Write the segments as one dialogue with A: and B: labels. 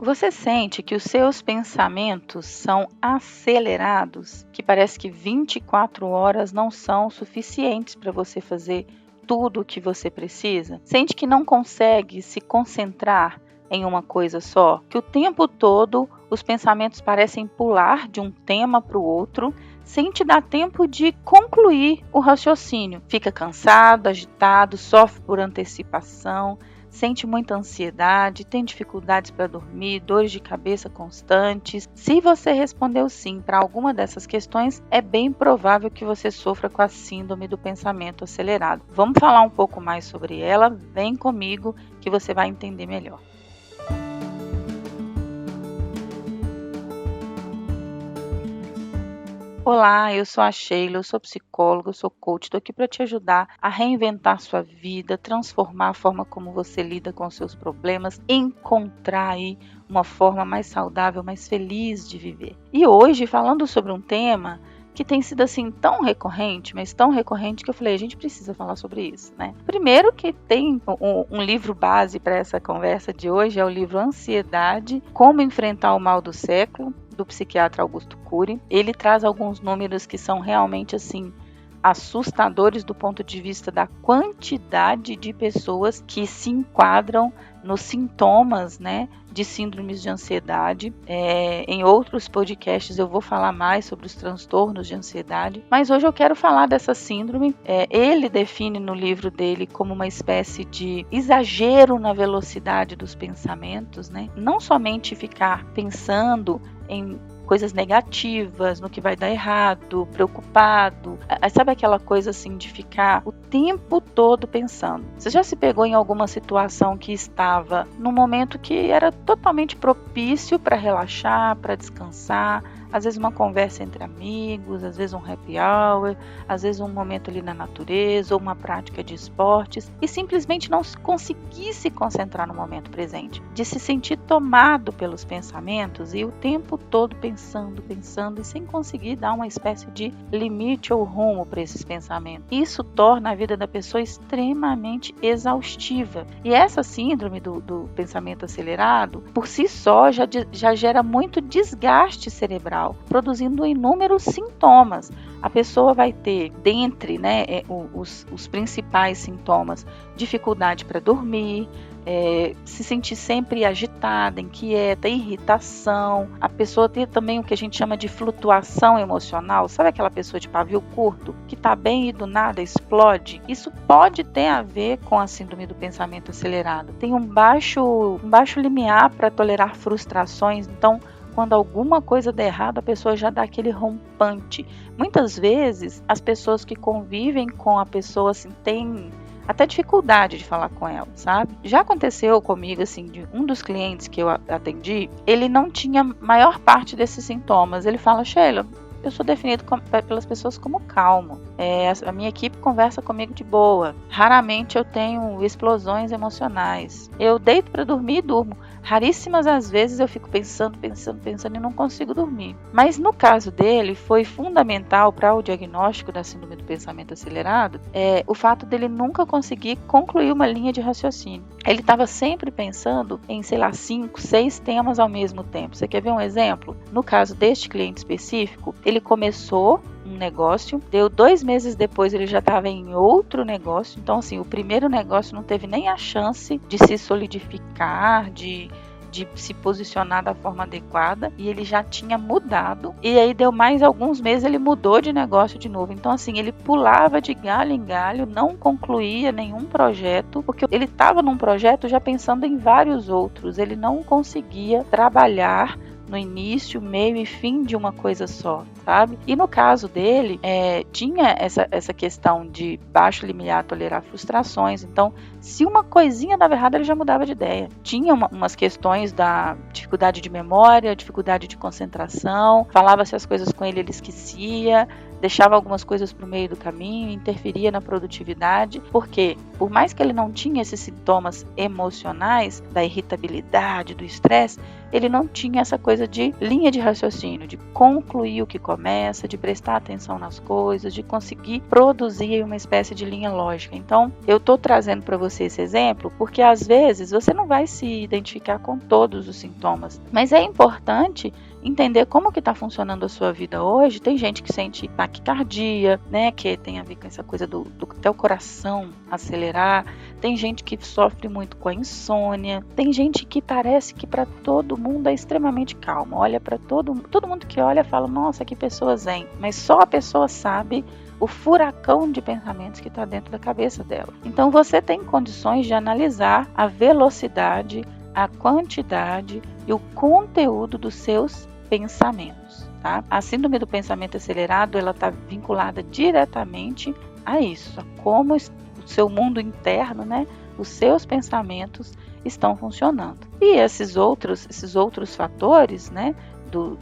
A: Você sente que os seus pensamentos são acelerados? Que parece que 24 horas não são suficientes para você fazer tudo o que você precisa? Sente que não consegue se concentrar em uma coisa só? Que o tempo todo os pensamentos parecem pular de um tema para o outro, sem te dar tempo de concluir o raciocínio? Fica cansado, agitado, sofre por antecipação, sente muita ansiedade, tem dificuldades para dormir, dores de cabeça constantes? Se você respondeu sim para alguma dessas questões, é bem provável que você sofra com a síndrome do pensamento acelerado. Vamos falar um pouco mais sobre ela? Vem comigo que você vai entender melhor. Olá, eu sou a Sheila, eu sou psicóloga, eu sou coach, estou aqui para te ajudar a reinventar sua vida, transformar a forma como você lida com os seus problemas, encontrar aí uma forma mais saudável, mais feliz de viver. E hoje, falando sobre um tema que tem sido assim tão recorrente, mas tão recorrente que eu falei, a gente precisa falar sobre isso, né? Primeiro que tem um livro base para essa conversa de hoje, é o livro Ansiedade, Como Enfrentar o Mal do Século, do psiquiatra Augusto Cury. Ele traz alguns números que são realmente assim assustadores do ponto de vista da quantidade de pessoas que se enquadram nos sintomas, né, de síndromes de ansiedade. Em outros podcasts eu vou falar mais sobre os transtornos de ansiedade, mas hoje eu quero falar dessa síndrome. Ele define no livro dele como uma espécie de exagero na velocidade dos pensamentos, né? Não somente ficar pensando em coisas negativas, no que vai dar errado, preocupado. Sabe aquela coisa assim de ficar o tempo todo pensando? Você já se pegou em alguma situação que estava num momento que era totalmente propício para relaxar, para descansar? Às vezes uma conversa entre amigos, às vezes um happy hour, às vezes um momento ali na natureza, ou uma prática de esportes, e simplesmente não conseguir se concentrar no momento presente, de se sentir tomado pelos pensamentos e o tempo todo pensando e sem conseguir dar uma espécie de limite ou rumo para esses pensamentos. Isso torna a vida da pessoa extremamente exaustiva. E essa síndrome do pensamento acelerado, por si só, já gera muito desgaste cerebral, produzindo inúmeros sintomas. A pessoa vai ter, dentre os principais sintomas, dificuldade para dormir, se sentir sempre agitada, inquieta, irritação. A pessoa tem também o que a gente chama de flutuação emocional. Sabe aquela pessoa de pavio curto, que está bem e do nada explode? Isso pode ter a ver com a síndrome do pensamento acelerado. Tem um baixo limiar para tolerar frustrações, então quando alguma coisa der errado, a pessoa já dá aquele rompante. Muitas vezes, as pessoas que convivem com a pessoa assim, têm até dificuldade de falar com ela, sabe? Já aconteceu comigo, assim, de um dos clientes que eu atendi, ele não tinha maior parte desses sintomas. Ele fala, Sheila, eu sou definido pelas pessoas como calmo. A minha equipe conversa comigo de boa. Raramente eu tenho explosões emocionais. Eu deito para dormir e durmo. Raríssimas as vezes eu fico pensando e não consigo dormir. Mas no caso dele, foi fundamental para o diagnóstico da síndrome do pensamento acelerado o fato dele nunca conseguir concluir uma linha de raciocínio. Ele estava sempre pensando em, 5, 6 temas ao mesmo tempo. Você quer ver um exemplo? No caso deste cliente específico, ele começou um negócio, deu 2 meses depois ele já estava em outro negócio. Então assim, o primeiro negócio não teve nem a chance de se solidificar, de se posicionar da forma adequada, e ele já tinha mudado, e aí deu mais alguns meses, ele mudou de negócio de novo. Então assim, ele pulava de galho em galho, não concluía nenhum projeto, porque ele estava num projeto já pensando em vários outros, ele não conseguia trabalhar no início, meio e fim de uma coisa só, sabe? E no caso dele, tinha essa questão de baixo limiar tolerar frustrações. Então, se uma coisinha dava errado, ele já mudava de ideia. Tinha umas questões da dificuldade de memória, dificuldade de concentração, falava-se as coisas com ele, ele esquecia, deixava algumas coisas para o meio do caminho, interferia na produtividade, porque por mais que ele não tinha esses sintomas emocionais, da irritabilidade, do estresse, ele não tinha essa coisa de linha de raciocínio, de concluir o que começa, de prestar atenção nas coisas, de conseguir produzir uma espécie de linha lógica. Então, eu estou trazendo para você esse exemplo porque às vezes você não vai se identificar com todos os sintomas, mas é importante entender como que está funcionando a sua vida hoje. Tem gente que sente taquicardia, né, que tem a ver com essa coisa do até o coração acelerar. Tem gente que sofre muito com a insônia. Tem gente que parece que para todo mundo é extremamente calma. Olha para todo mundo que olha fala, nossa, que pessoa zen. Mas só a pessoa sabe o furacão de pensamentos que está dentro da cabeça dela. Então você tem condições de analisar a velocidade, a quantidade e o conteúdo dos seus pensamentos, tá? A síndrome do pensamento acelerado, ela está vinculada diretamente a isso, a como o seu mundo interno, né, os seus pensamentos estão funcionando. E esses outros fatores, né,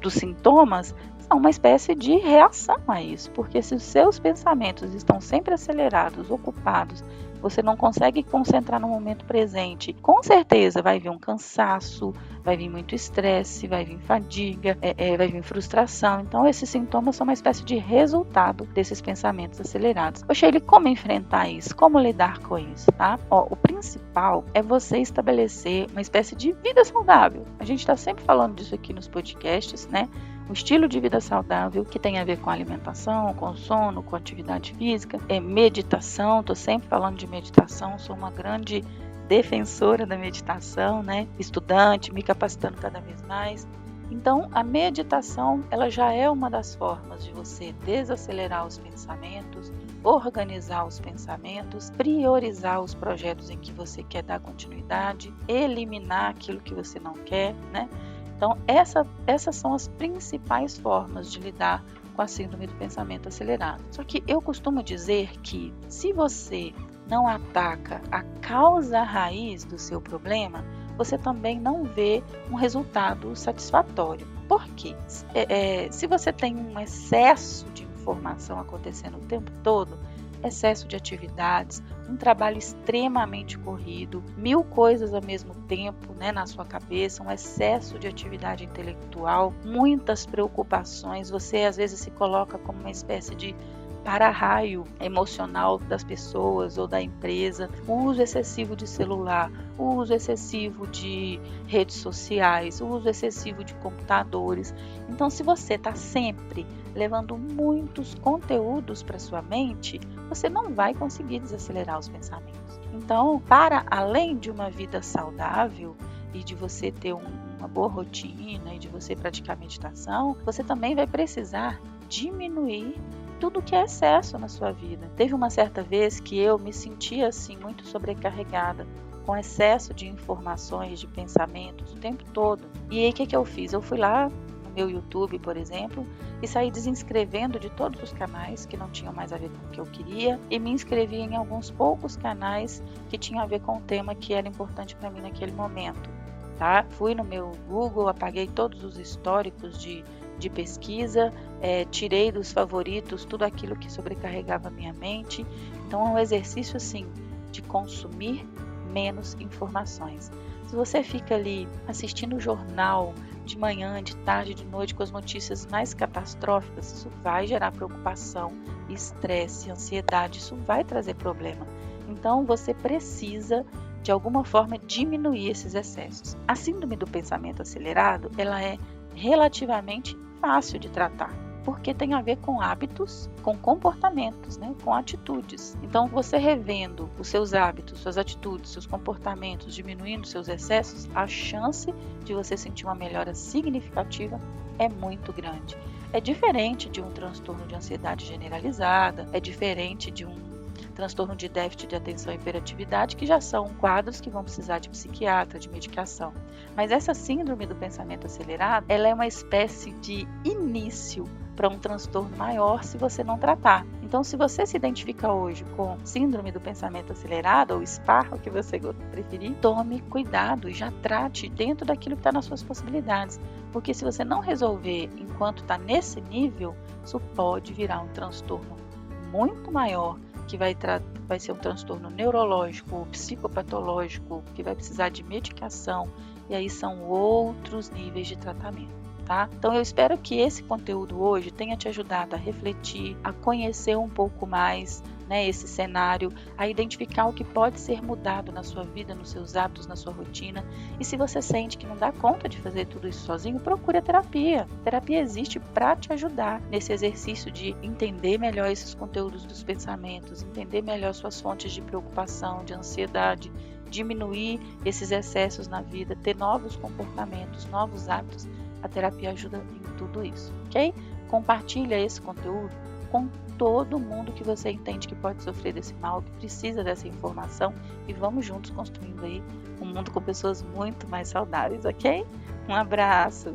A: dos sintomas, são uma espécie de reação a isso, porque se os seus pensamentos estão sempre acelerados, ocupados, você não consegue concentrar no momento presente, com certeza vai vir um cansaço, vai vir muito estresse, vai vir fadiga, vai vir frustração. Então esses sintomas são uma espécie de resultado desses pensamentos acelerados. Sheila, como enfrentar isso? Como lidar com isso? Tá? O principal é você estabelecer uma espécie de vida saudável. A gente está sempre falando disso aqui nos podcasts, né? Um estilo de vida saudável que tem a ver com alimentação, com sono, com atividade física, meditação. Estou sempre falando de meditação, sou uma grande defensora da meditação, né? Estudante, me capacitando cada vez mais. Então, a meditação, ela já é uma das formas de você desacelerar os pensamentos, organizar os pensamentos, priorizar os projetos em que você quer dar continuidade, eliminar aquilo que você não quer, né? Então, essas são as principais formas de lidar com a síndrome do pensamento acelerado. Só que eu costumo dizer que se você não ataca a causa raiz do seu problema, você também não vê um resultado satisfatório. Por quê? Se você tem um excesso de informação acontecendo o tempo todo, excesso de atividades, um trabalho extremamente corrido, 1000 coisas ao mesmo tempo, né, na sua cabeça, um excesso de atividade intelectual, muitas preocupações, você às vezes se coloca como uma espécie de para-raio emocional das pessoas ou da empresa, o uso excessivo de celular, o uso excessivo de redes sociais, o uso excessivo de computadores. Então, se você está sempre levando muitos conteúdos para sua mente, você não vai conseguir desacelerar os pensamentos. Então, para além de uma vida saudável e de você ter uma boa rotina e de você praticar meditação, você também vai precisar diminuir tudo que é excesso na sua vida. Teve uma certa vez que eu me sentia assim muito sobrecarregada, com excesso de informações, de pensamentos o tempo todo. E aí o que eu fiz? Eu fui lá no meu YouTube, por exemplo, e saí desinscrevendo de todos os canais que não tinham mais a ver com o que eu queria e me inscrevi em alguns poucos canais que tinham a ver com o tema que era importante para mim naquele momento. Tá? Fui no meu Google, apaguei todos os históricos de pesquisa, tirei dos favoritos tudo aquilo que sobrecarregava a minha mente. Então é um exercício assim de consumir menos informações. Se você fica ali assistindo o jornal de manhã, de tarde, de noite com as notícias mais catastróficas, isso vai gerar preocupação, estresse, ansiedade, isso vai trazer problema. Então você precisa de alguma forma diminuir esses excessos. A síndrome do pensamento acelerado, ela é relativamente fácil de tratar, porque tem a ver com hábitos, com comportamentos, né? Com atitudes. Então, você revendo os seus hábitos, suas atitudes, seus comportamentos, diminuindo seus excessos, a chance de você sentir uma melhora significativa é muito grande. É diferente de um transtorno de ansiedade generalizada, é diferente de um transtorno de déficit de atenção e hiperatividade, que já são quadros que vão precisar de psiquiatra, de medicação. Mas essa síndrome do pensamento acelerado, ela é uma espécie de início para um transtorno maior se você não tratar. Então, se você se identifica hoje com síndrome do pensamento acelerado, ou SPA, o que você preferir, tome cuidado e já trate dentro daquilo que está nas suas possibilidades. Porque se você não resolver enquanto está nesse nível, isso pode virar um transtorno muito maior, que vai ser um transtorno neurológico ou psicopatológico, que vai precisar de medicação e aí são outros níveis de tratamento. Tá? Então eu espero que esse conteúdo hoje tenha te ajudado a refletir, a conhecer um pouco mais, né, esse cenário, a identificar o que pode ser mudado na sua vida, nos seus hábitos, na sua rotina. E se você sente que não dá conta de fazer tudo isso sozinho, procure a terapia. A terapia existe para te ajudar nesse exercício de entender melhor esses conteúdos dos pensamentos, entender melhor suas fontes de preocupação, de ansiedade, diminuir esses excessos na vida, ter novos comportamentos, novos hábitos. A terapia ajuda em tudo isso, ok? Compartilha esse conteúdo com todo mundo que você entende que pode sofrer desse mal, que precisa dessa informação, e vamos juntos construindo aí um mundo com pessoas muito mais saudáveis, ok? Um abraço!